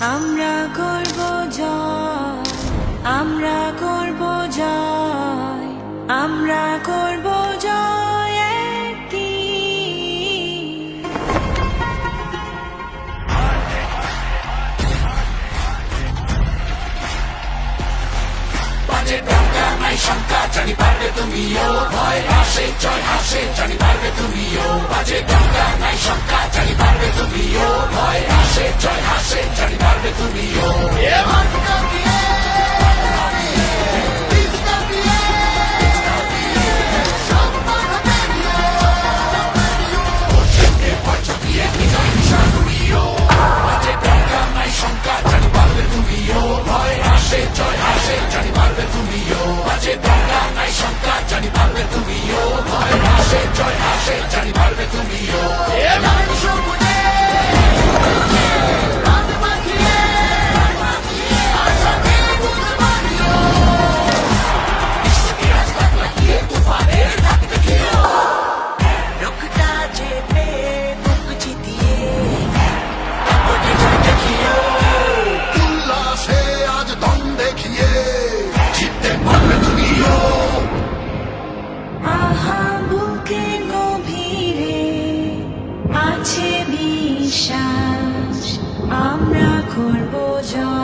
আমরা করব জয়, আমরা করব জয়, আমরা করব জয় একদিন। বাজে ডঙ্কা নাই শঙ্কা, জানি পারবে তুমিও, ভয় হাসে জয় হাসে জানি পারবে তুমিও। বাজে ডঙ্কা নাই শঙ্কা, জানি পারবে তুমিও, ভয় হাসে জয় হাসে জানি পারবে তুমিও। বাজে ডঙ্কা নাই শঙ্কা, জানি পারবে তুমিও, ভয় হাসে জয় হাসে জানি পারবে তুমিও। বাজে ডঙ্কা নাই শঙ্কা, জানি পারবে তুমিও, ভয় হাসে জয় হাসে জানি পারবে তুমিও। রুখতা যেতে বুক জিতিয়ে, উল্লাসে আজ দম দেখিয়ে জিততে পারবে তুমিও। আহা বুকে গভীরে আছে বিশ্বাস, আমরা করব জয়।